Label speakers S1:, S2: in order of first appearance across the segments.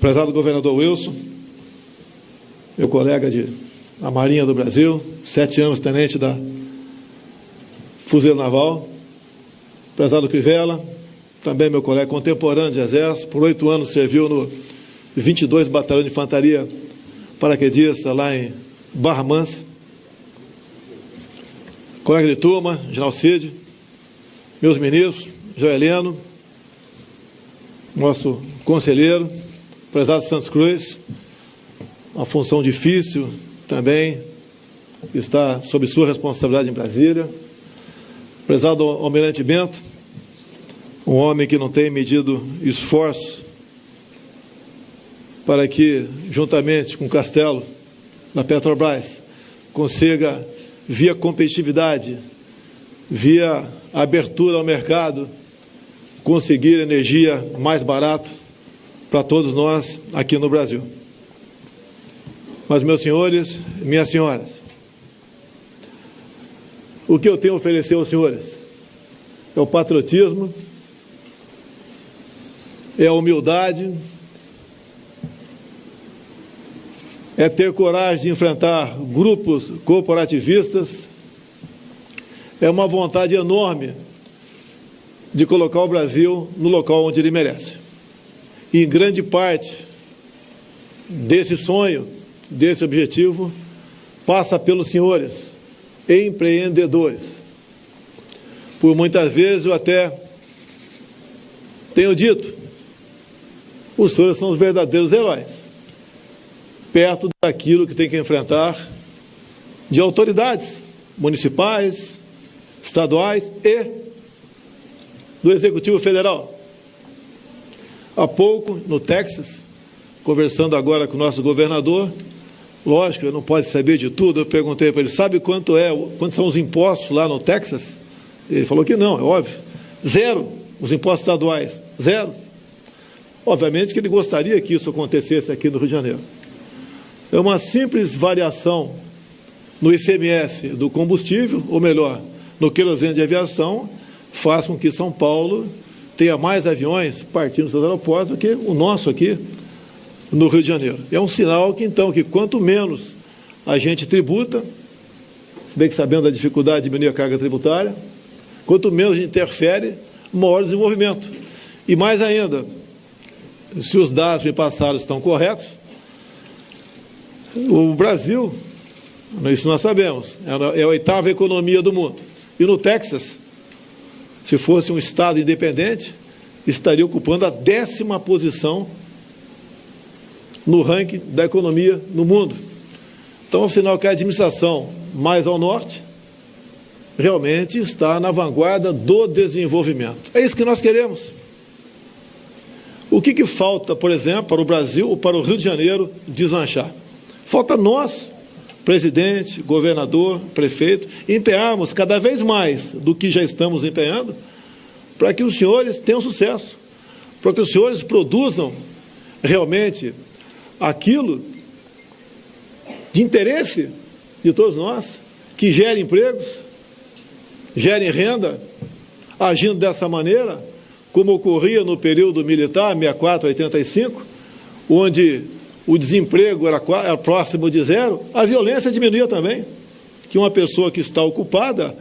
S1: prezado governador Wilson, meu colega da Marinha do Brasil, 7 anos tenente da Fuzileiro Naval, prezado Crivella, também meu colega contemporâneo de Exército, por 8 anos serviu no 22 Batalhão de Infantaria Paraquedista, lá em Barra Mansa, colega de turma, General Cid, meus ministros, Joeleno, nosso conselheiro, prezado Santos Cruz, uma função difícil também, está sob sua responsabilidade em Brasília, prezado Almirante Bento, um homem que não tem medido esforço para que, juntamente com o Castelo, da Petrobras, consiga, via competitividade, via abertura ao mercado, conseguir energia mais barata para todos nós aqui no Brasil. Mas, meus senhores, minhas senhoras, o que eu tenho a oferecer aos senhores é o patriotismo, é a humildade, é ter coragem de enfrentar grupos corporativistas, é uma vontade enorme de colocar o Brasil no local onde ele merece. E, em grande parte, desse sonho, desse objetivo, passa pelos senhores empreendedores. Por muitas vezes eu até tenho dito, os senhores são os verdadeiros heróis, perto daquilo que tem que enfrentar de autoridades municipais, estaduais e do Executivo Federal. Há pouco, no Texas, conversando agora com o nosso governador, lógico, ele não pode saber de tudo, eu perguntei para ele, sabe quanto são os impostos lá no Texas? Ele falou que não, é óbvio. 0, os impostos estaduais, 0. Obviamente que ele gostaria que isso acontecesse aqui no Rio de Janeiro. É uma simples variação no ICMS do combustível, ou melhor, no querosene de aviação, faz com que São Paulo tenha mais aviões partindo dos seus aeroportos do que o nosso aqui no Rio de Janeiro. É um sinal que, então, que quanto menos a gente tributa, se bem que sabendo da dificuldade de diminuir a carga tributária, quanto menos a gente interfere, maior o desenvolvimento. E mais ainda, se os dados me passaram estão corretos, o Brasil, isso nós sabemos, é a 8ª economia do mundo. E no Texas, se fosse um estado independente, estaria ocupando a 10ª posição no ranking da economia no mundo. Então, é um sinal que a administração mais ao norte realmente está na vanguarda do desenvolvimento. É isso que nós queremos. O que falta, por exemplo, para o Brasil ou para o Rio de Janeiro deslanchar? Falta nós, presidente, governador, prefeito, empenharmos cada vez mais do que já estamos empenhando para que os senhores tenham sucesso, para que os senhores produzam realmente aquilo de interesse de todos nós, que gere empregos, gere renda, agindo dessa maneira, como ocorria no período militar, 64 a 85, onde o desemprego era próximo de 0, a violência diminuía também, que uma pessoa que está ocupada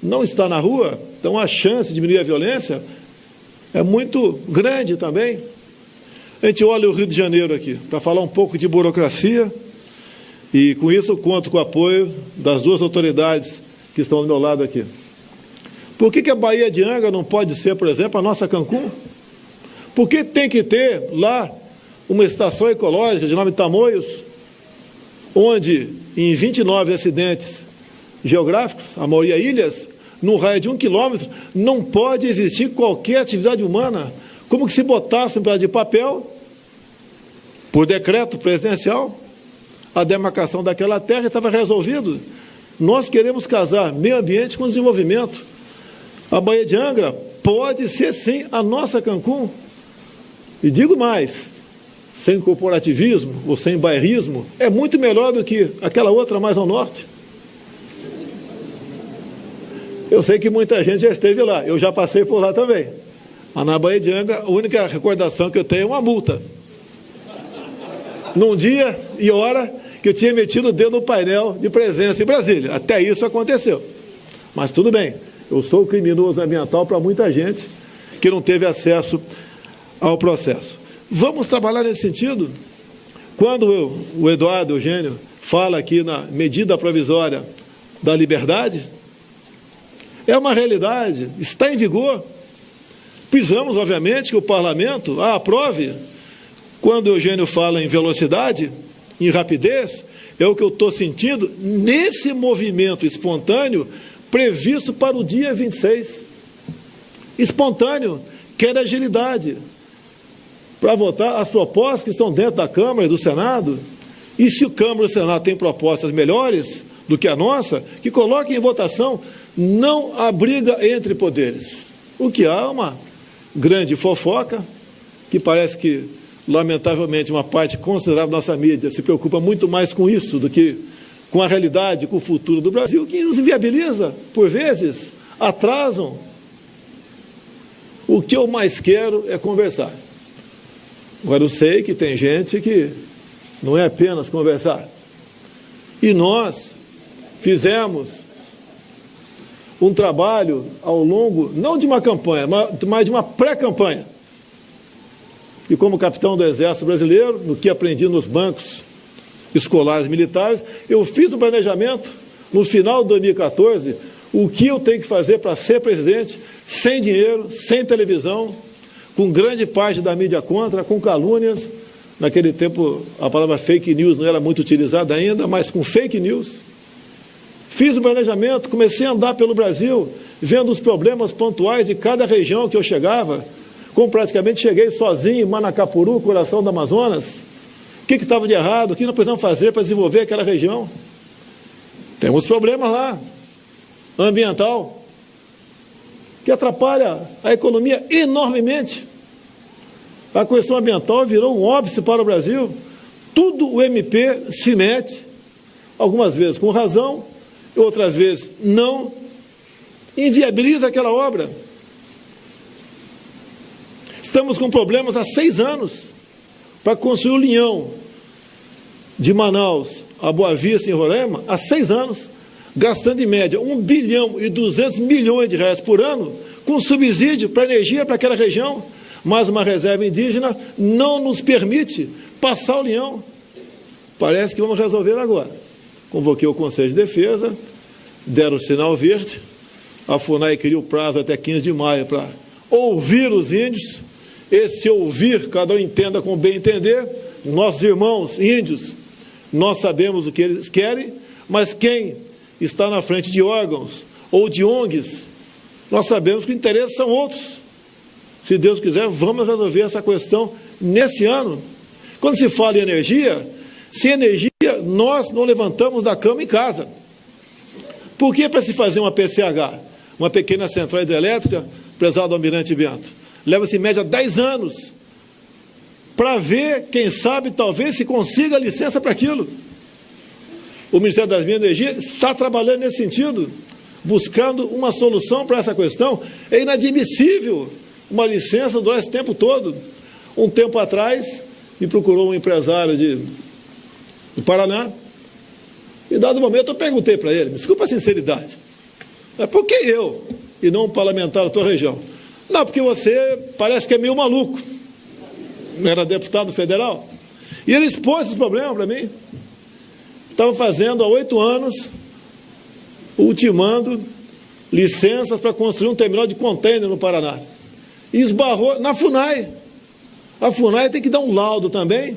S1: não está na rua, então a chance de diminuir a violência é muito grande também. A gente olha o Rio de Janeiro aqui, para falar um pouco de burocracia, e com isso eu conto com o apoio das 2 autoridades que estão do meu lado aqui. Por que a Baía de Angra não pode ser, por exemplo, a nossa Cancún? Por que tem que ter lá uma estação ecológica de nome Tamoios, onde em 29 acidentes geográficos, a maioria ilhas, num raio de 1 quilômetro, não pode existir qualquer atividade humana, como que se botasse um pedaço de papel, por decreto presidencial, a demarcação daquela terra estava resolvido. Nós queremos casar meio ambiente com desenvolvimento. A Baía de Angra pode ser, sim, a nossa Cancún. E digo mais, sem corporativismo ou sem bairrismo, é muito melhor do que aquela outra mais ao norte. Eu sei que muita gente já esteve lá, eu já passei por lá também. Mas na Baía de Angra, a única recordação que eu tenho é uma multa. num dia e hora que eu tinha metido o dedo no painel de presença em Brasília. Até isso aconteceu. Mas tudo bem, eu sou criminoso ambiental para muita gente que não teve acesso ao processo. Vamos trabalhar nesse sentido? Quando o Eduardo Eugênio fala aqui na medida provisória da liberdade, é uma realidade, está em vigor. Precisamos, obviamente, que o parlamento a aprove. Quando o Eugênio fala em velocidade, em rapidez, é o que eu estou sentindo nesse movimento espontâneo previsto para o dia 26. Espontâneo, quer agilidade para votar as propostas que estão dentro da Câmara e do Senado. E se o Câmara e o Senado têm propostas melhores do que a nossa, que coloquem em votação. Não há briga entre poderes. O que há é uma grande fofoca, que parece que, lamentavelmente, uma parte considerável da nossa mídia se preocupa muito mais com isso do que com a realidade, com o futuro do Brasil, que nos inviabiliza, por vezes, atrasam. O que eu mais quero é conversar. Agora, eu sei que tem gente que não é apenas conversar. E nós fizemos um trabalho ao longo, não de uma campanha, mas de uma pré-campanha. E como capitão do Exército Brasileiro, no que aprendi nos bancos escolares militares, eu fiz um planejamento, no final de 2014, o que eu tenho que fazer para ser presidente, sem dinheiro, sem televisão, com grande parte da mídia contra, com calúnias. Naquele tempo, a palavra fake news não era muito utilizada ainda, mas com fake news. Fiz o planejamento, comecei a andar pelo Brasil, vendo os problemas pontuais de cada região que eu chegava, como praticamente cheguei sozinho em Manacapuru, coração do Amazonas. O que estava de errado? O que nós precisamos fazer para desenvolver aquela região? Temos problemas lá, ambiental, que atrapalha a economia enormemente. A questão ambiental virou um óbice para o Brasil. Tudo o MP se mete, algumas vezes com razão, outras vezes não, inviabiliza aquela obra. Estamos com problemas há 6 anos para construir o linhão de Manaus a Boa Vista, em Roraima, há 6 anos, gastando em média 1 bilhão e 200 milhões de reais por ano, com subsídio para energia para aquela região, mas uma reserva indígena não nos permite passar o linhão. Parece que vamos resolver agora. Convoquei o Conselho de Defesa, deram o sinal verde, a FUNAI cria o prazo até 15 de maio para ouvir os índios. Esse ouvir, cada um entenda com bem entender. Nossos irmãos índios, nós sabemos o que eles querem, mas quem está na frente de órgãos ou de ONGs, nós sabemos que os interesses são outros. Se Deus quiser, vamos resolver essa questão nesse ano. Quando se fala em energia, sem energia, nós não levantamos da cama em casa. Por que para se fazer uma PCH, uma pequena central hidrelétrica, prezado Almirante Bento? Leva-se em média 10 anos para ver, quem sabe, talvez se consiga a licença para aquilo. O Ministério das Minas e Energia está trabalhando nesse sentido, buscando uma solução para essa questão. É inadmissível uma licença durar esse tempo todo. Um tempo atrás, me procurou um empresário do Paraná, e dado momento eu perguntei para ele, desculpa a sinceridade, mas por que eu e não um parlamentar da tua região? Não, porque você parece que é meio maluco. Era deputado federal. E ele expôs esse problema para mim. Estava fazendo há 8 anos, ultimando licenças para construir um terminal de container no Paraná. E esbarrou na FUNAI. A FUNAI tem que dar um laudo também,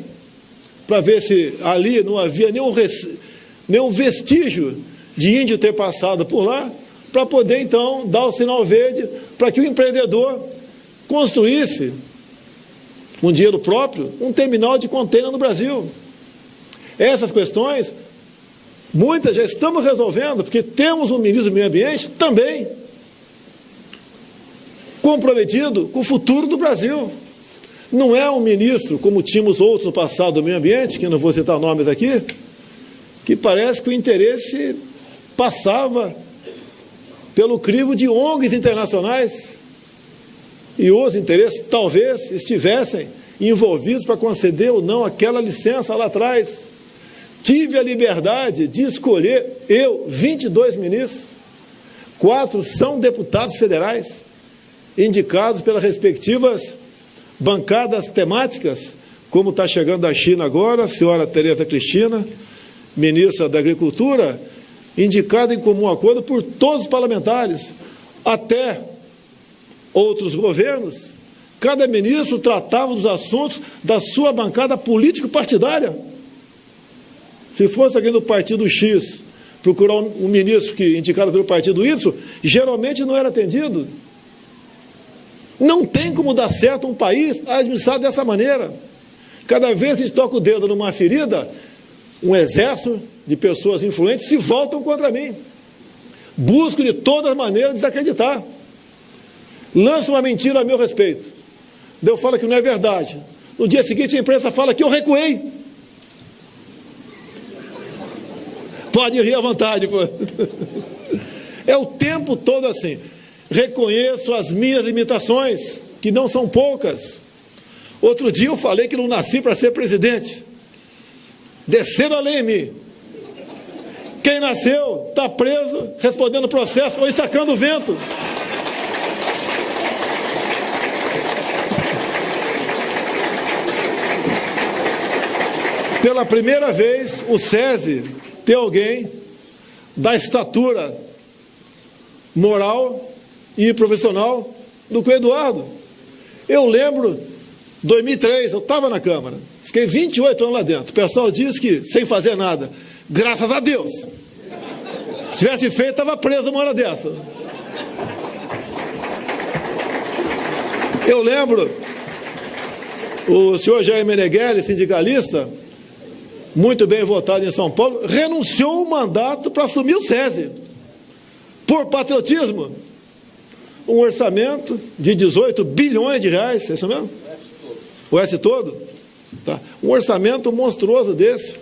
S1: para ver se ali não havia nenhum vestígio de índio ter passado por lá, para poder, então, dar o sinal verde para que o empreendedor construísse, com dinheiro próprio, um terminal de contêiner no Brasil. Essas questões, muitas já estamos resolvendo, porque temos um ministro do Meio Ambiente também comprometido com o futuro do Brasil. Não é um ministro, como tínhamos outros no passado do meio ambiente, que não vou citar nomes aqui, que parece que o interesse passava pelo crivo de ONGs internacionais, e os interesses talvez estivessem envolvidos para conceder ou não aquela licença lá atrás. Tive a liberdade de escolher, 22 ministros, 4 são deputados federais, indicados pelas respectivas bancadas temáticas, como está chegando da China agora, a senhora Tereza Cristina, ministra da Agricultura, indicada em comum acordo por todos os parlamentares, até outros governos. Cada ministro tratava dos assuntos da sua bancada político-partidária. Se fosse alguém do partido X procurar um ministro indicado pelo partido Y, geralmente não era atendido. Não tem como dar certo um país administrado dessa maneira. Cada vez que a gente toca o dedo numa ferida, um exército de pessoas influentes se voltam contra mim. Busco de todas as maneiras desacreditar. Lançam uma mentira a meu respeito. Eu falo que não é verdade. No dia seguinte a imprensa fala que eu recuei. Pode rir à vontade, pô. É o tempo todo assim. Reconheço as minhas limitações, que não são poucas. Outro dia eu falei que não nasci para ser presidente. Desceram a lei em mim. Quem nasceu está preso, respondendo processo ou ensacando o vento. Pela primeira vez, o SESI tem alguém da estatura moral e profissional do que o Eduardo. Eu lembro, 2003, eu estava na Câmara, fiquei 28 anos lá dentro. O pessoal diz que sem fazer nada. Graças a Deus. Se tivesse feito, estava preso uma hora dessa. Eu lembro, o senhor Jair Meneghelli, sindicalista, muito bem votado em São Paulo, renunciou o mandato para assumir o SESI. Por patriotismo. Um orçamento de 18 bilhões de reais, é isso mesmo? O S todo? Tá. Um orçamento monstruoso desse.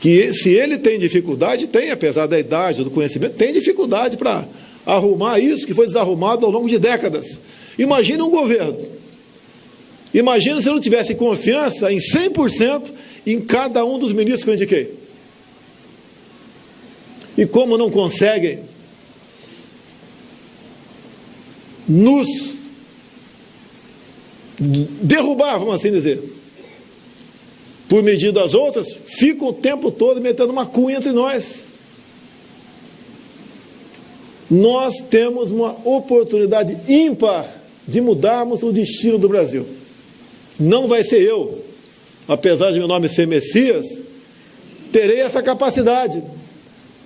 S1: Que se ele tem dificuldade, tem, apesar da idade, do conhecimento, tem dificuldade para arrumar isso que foi desarrumado ao longo de décadas. Imagina um governo. Imagina se eu não tivesse confiança em 100% em cada um dos ministros que eu indiquei. E como não conseguem nos derrubar, vamos assim dizer, por medir das outras, ficam o tempo todo metendo uma cunha entre nós. Nós temos uma oportunidade ímpar de mudarmos o destino do Brasil. Não vai ser eu, apesar de meu nome ser Messias, terei essa capacidade.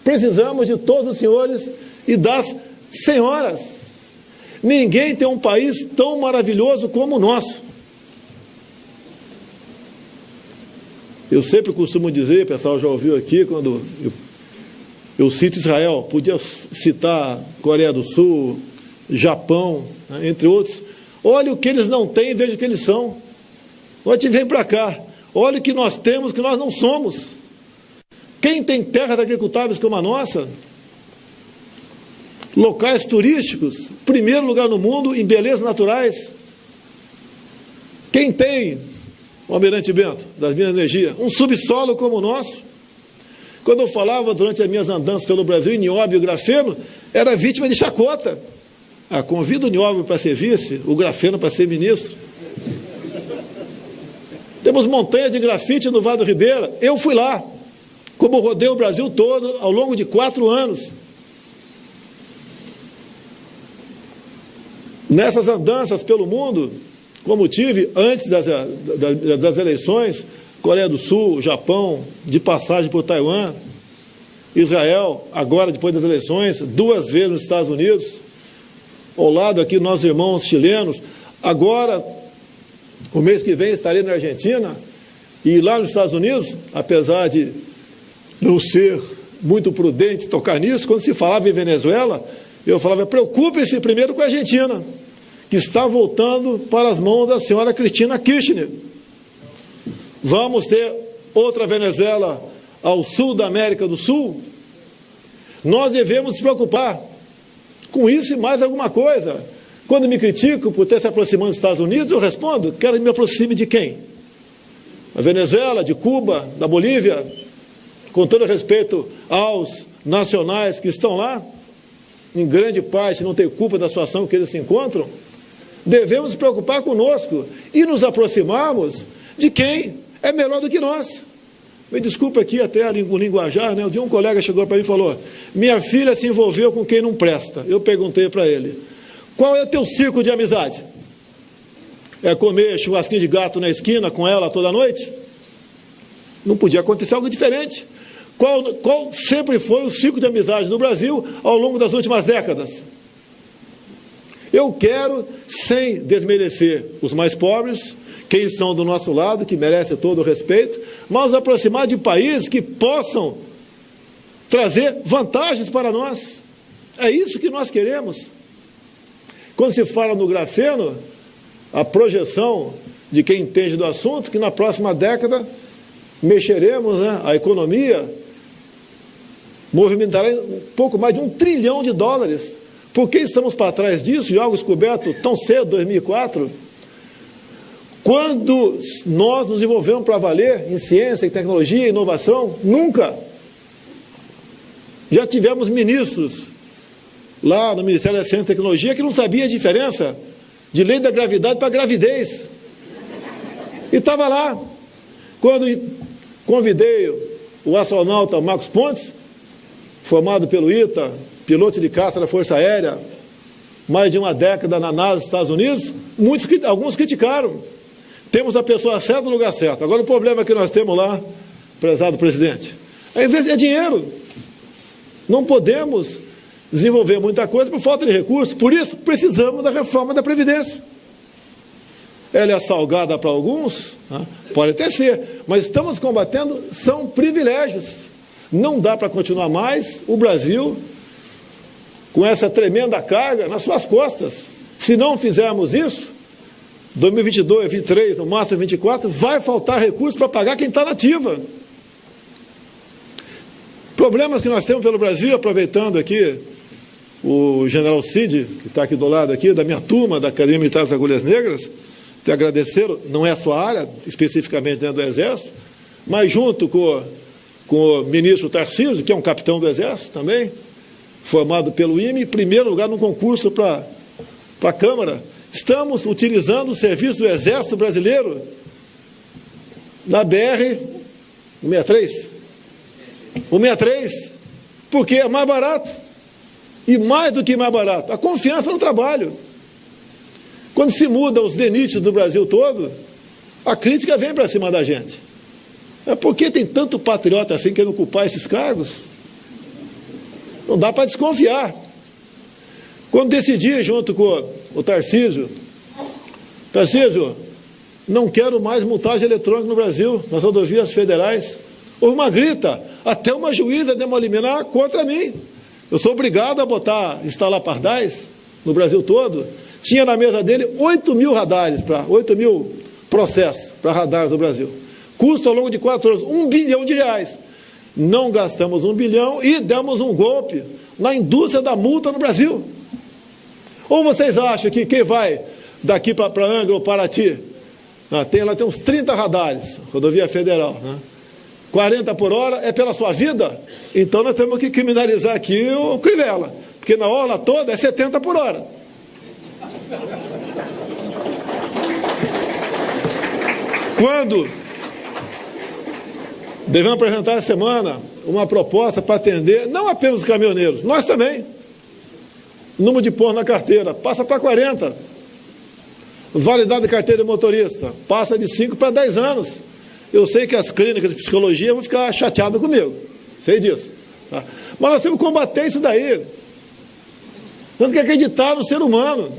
S1: Precisamos de todos os senhores e das senhoras. Ninguém tem um país tão maravilhoso como o nosso. Eu sempre costumo dizer, o pessoal já ouviu aqui, quando eu cito Israel, podia citar Coreia do Sul, Japão, né, entre outros. Olha o que eles não têm e veja o que eles são. Hoje vem para cá. Olha o que nós temos, que nós não somos. Quem tem terras agricultáveis como a nossa? Locais turísticos, primeiro lugar no mundo em belezas naturais. Quem tem, o Almirante Bento, das Minas de Energia, um subsolo como o nosso? Quando eu falava durante as minhas andanças pelo Brasil, nióbio e grafeno, era vítima de chacota. Convido o nióbio para ser vice, o grafeno para ser ministro. Temos montanhas de grafite no Vale do Ribeira. Eu fui lá, como rodei o Brasil todo, ao longo de 4 anos. Nessas andanças pelo mundo, como tive antes das eleições, Coreia do Sul, Japão, de passagem por Taiwan, Israel, agora depois das eleições, 2 vezes nos Estados Unidos, ao lado aqui nossos irmãos chilenos. Agora, o mês que vem estarei na Argentina, e lá nos Estados Unidos, apesar de não ser muito prudente tocar nisso, quando se falava em Venezuela, eu falava, preocupe-se primeiro com a Argentina, que está voltando para as mãos da senhora Cristina Kirchner. Vamos ter outra Venezuela ao sul da América do Sul? Nós devemos nos preocupar com isso e mais alguma coisa. Quando me criticam por ter se aproximado dos Estados Unidos, eu respondo: quero que me aproxime de quem? Da Venezuela, de Cuba, da Bolívia, com todo respeito aos nacionais que estão lá, em grande parte não tem culpa da situação que eles se encontram. Devemos nos preocupar conosco e nos aproximarmos de quem é melhor do que nós. Me desculpa aqui até o linguajar, né? Um dia um colega chegou para mim e falou: minha filha se envolveu com quem não presta. Eu perguntei para ele: qual é o teu círculo de amizade? É comer churrasquinho de gato na esquina com ela toda noite? Não podia acontecer algo diferente. Qual sempre foi o ciclo de amizade no Brasil ao longo das últimas décadas? Eu quero, sem desmerecer os mais pobres, quem estão do nosso lado, que merecem todo o respeito, mas aproximar de países que possam trazer vantagens para nós. É isso que nós queremos. Quando se fala no grafeno, a projeção de quem entende do assunto, que na próxima década mexeremos, né, a economia movimentará um pouco mais de $1 trilhão. Por que estamos para trás disso e algo descoberto tão cedo, 2004? Quando nós nos envolvemos para valer em ciência, em tecnologia, em inovação? Nunca. Já tivemos ministros lá no Ministério da Ciência e Tecnologia que não sabia a diferença de lei da gravidade para gravidez. E estava lá. Quando convidei o astronauta Marcos Pontes, formado pelo ITA, piloto de caça da Força Aérea, mais de uma década na NASA dos Estados Unidos, alguns criticaram. Temos a pessoa certa no lugar certo. Agora, o problema que nós temos lá, prezado presidente, é dinheiro. Não podemos desenvolver muita coisa por falta de recursos. Por isso, precisamos da reforma da Previdência. Ela é salgada para alguns, né? Pode até ser, mas estamos combatendo, são privilégios. Não dá para continuar mais o Brasil com essa tremenda carga nas suas costas. Se não fizermos isso, 2022, 2023, no máximo 2024, vai faltar recursos para pagar quem está na ativa. Problemas que nós temos pelo Brasil, aproveitando aqui o general Cid, que está aqui do lado aqui, da minha turma, da Academia Militar das Agulhas Negras, te agradecer, não é a sua área, especificamente dentro do Exército, mas junto com o ministro Tarcísio, que é um capitão do Exército também, formado pelo IME, em primeiro lugar no concurso para a Câmara. Estamos utilizando o serviço do Exército Brasileiro na BR-163. O 63, porque é mais barato. E mais do que mais barato, a confiança no trabalho. Quando se mudam os DENITs do Brasil todo, a crítica vem para cima da gente. É porque tem tanto patriota assim querendo ocupar esses cargos? Não dá para desconfiar. Quando decidi, junto com o Tarcísio, não quero mais multagem eletrônica no Brasil, nas rodovias federais. Houve uma grita, até uma juíza deu uma liminar contra mim. Eu sou obrigado a instalar pardais no Brasil todo. Tinha na mesa dele 8 mil radares, 8 mil processos para radares no Brasil. Custo ao longo de 4 anos, R$1 bilhão. Não gastamos 1 bilhão e demos um golpe na indústria da multa no Brasil. Ou vocês acham que quem vai daqui para Angra ou Paraty, tem uns 30 radares, rodovia federal, né? 40 por hora é pela sua vida? Então nós temos que criminalizar aqui o Crivella, porque na orla toda é 70 por hora. Quando devemos apresentar essa semana uma proposta para atender não apenas os caminhoneiros, nós também. O número de pontos na carteira passa para 40. Validade de carteira de motorista passa de 5 para 10 anos. Eu sei que as clínicas de psicologia vão ficar chateadas comigo, sei disso, tá? Mas nós temos que combater isso daí. Nós temos que acreditar no ser humano.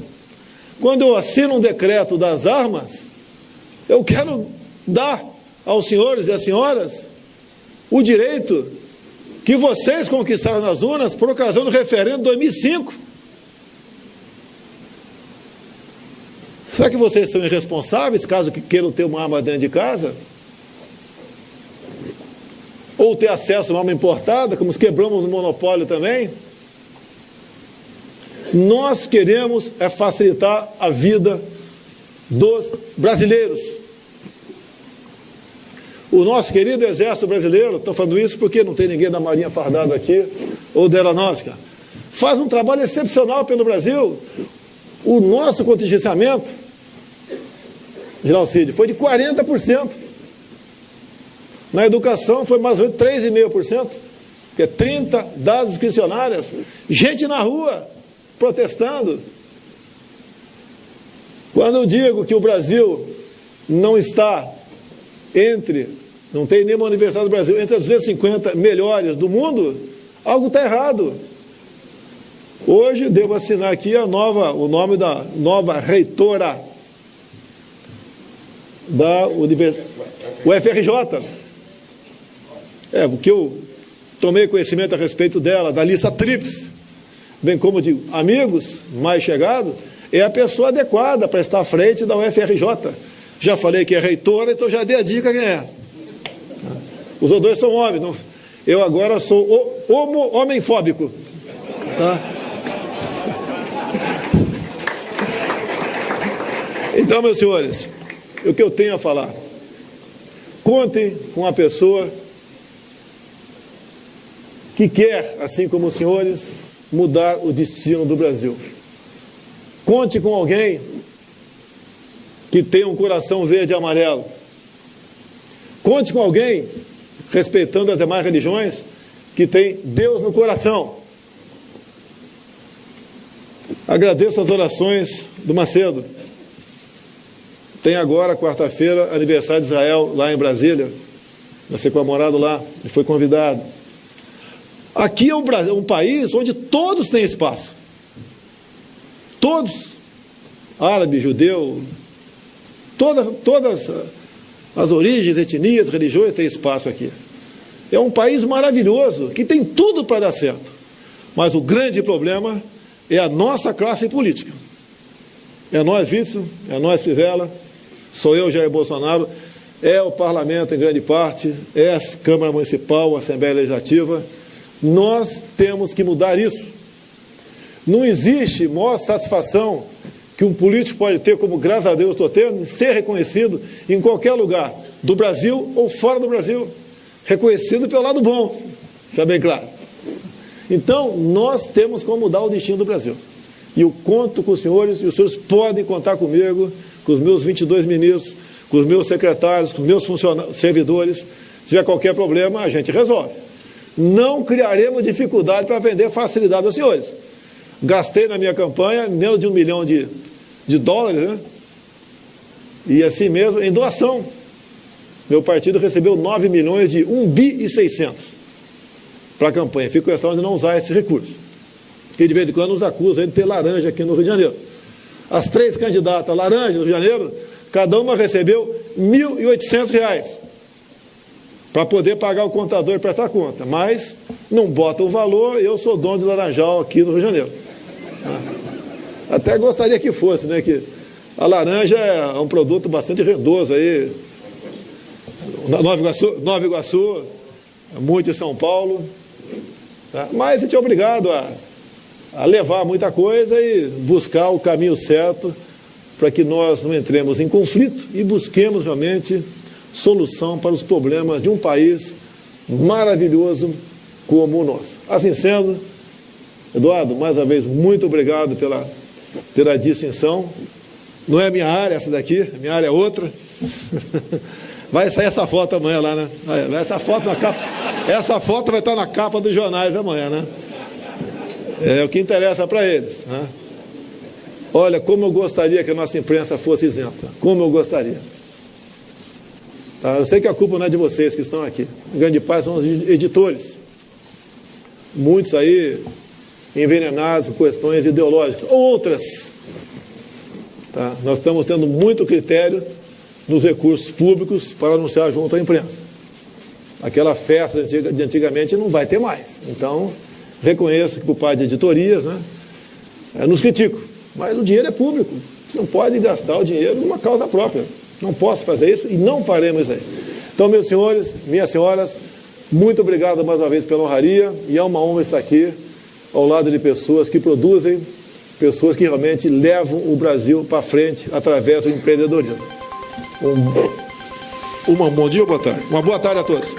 S1: Quando eu assino um decreto das armas, eu quero dar aos senhores e às senhoras o direito que vocês conquistaram nas urnas por ocasião do referendo de 2005. Será que vocês são irresponsáveis caso queiram ter uma arma dentro de casa? Ou ter acesso a uma arma importada, como quebramos o monopólio também? Nós queremos facilitar a vida dos brasileiros. O nosso querido Exército Brasileiro, estou falando isso porque não tem ninguém da Marinha fardado aqui, ou da Aeronáutica, faz um trabalho excepcional pelo Brasil. O nosso contingenciamento, General Cid, foi de 40%. Na educação foi mais ou menos 3,5%, que é 30 dadas discricionárias. Gente na rua, protestando. Quando eu digo que o Brasil não está não tem nenhuma universidade do Brasil entre as 250 melhores do mundo, algo está errado. Hoje devo assinar aqui o nome da nova reitora da Universidade, o FRJ. Porque eu tomei conhecimento a respeito dela, da lista tríplice, bem como de amigos mais chegados, é a pessoa adequada para estar à frente da UFRJ. Já falei que é reitora, então já dei a dica quem é. Os dois são homens. Não? Eu agora sou homem-fóbico. Tá? Então, meus senhores, o que eu tenho a falar? Contem com a pessoa que quer, assim como os senhores, mudar o destino do Brasil. Conte com alguém que tenha um coração verde e amarelo. Conte com alguém, respeitando as demais religiões, que tem Deus no coração. Agradeço as orações do Macedo. Tem agora, quarta-feira, aniversário de Israel, lá em Brasília. Vai ser comemorado lá, ele foi convidado. Aqui é um país onde todos têm espaço. Todos. Árabe, judeu, todas as origens, etnias, religiões têm espaço aqui. É um país maravilhoso, que tem tudo para dar certo. Mas o grande problema é a nossa classe política. É nós, Witzel, é nós, Crivella, sou eu, Jair Bolsonaro, é o parlamento em grande parte, é a Câmara Municipal, a Assembleia Legislativa. Nós temos que mudar isso. Não existe maior satisfação que um político pode ter, como graças a Deus estou tendo, ser reconhecido em qualquer lugar, do Brasil ou fora do Brasil. Reconhecido pelo lado bom, está bem claro. Então, nós temos como mudar o destino do Brasil. E eu conto com os senhores, e os senhores podem contar comigo, com os meus 22 ministros, com os meus secretários, com os meus servidores. Se tiver qualquer problema, a gente resolve. Não criaremos dificuldade para vender facilidade aos senhores. Gastei na minha campanha menos de $1 milhão de dólares, né? E assim mesmo, em doação. Meu partido recebeu 9 milhões de 1 bi e 600 para a campanha. Fico questão de não usar esse recurso. Porque de vez em quando nos acusam de ter laranja aqui no Rio de Janeiro. As 3 candidatas laranja no Rio de Janeiro, cada uma recebeu R$ 1.800 para poder pagar o contador e prestar conta. Mas não bota o valor, eu sou dono de laranjal aqui no Rio de Janeiro. Até gostaria que fosse, né? Que a laranja é um produto bastante rendoso aí. Nova Iguaçu, muito em São Paulo. Tá? Mas a gente é obrigado a levar muita coisa e buscar o caminho certo para que nós não entremos em conflito e busquemos realmente solução para os problemas de um país maravilhoso como o nosso. Assim sendo, Eduardo, mais uma vez, muito obrigado pela distinção. Não é minha área essa daqui, a minha área é outra. Vai sair essa foto amanhã lá, né? Essa foto vai estar na capa dos jornais amanhã, né? É o que interessa para eles, né? Olha, como eu gostaria que a nossa imprensa fosse isenta. Como eu gostaria. Tá? Eu sei que a culpa não é de vocês que estão aqui. Em grande parte são os editores. Muitos aí envenenados com questões ideológicas. Outras. Tá? Nós estamos tendo muito critério nos recursos públicos para anunciar junto à imprensa. Aquela festa de antigamente não vai ter mais. Então, reconheço que por parte de editorias, né, nos critico. Mas o dinheiro é público. Você não pode gastar o dinheiro numa causa própria. Não posso fazer isso e não faremos isso aí. Então, meus senhores, minhas senhoras, muito obrigado mais uma vez pela honraria e é uma honra estar aqui ao lado de pessoas que produzem pessoas que realmente levam o Brasil para frente através do empreendedorismo. Bom dia ou boa tarde? Uma boa tarde a todos.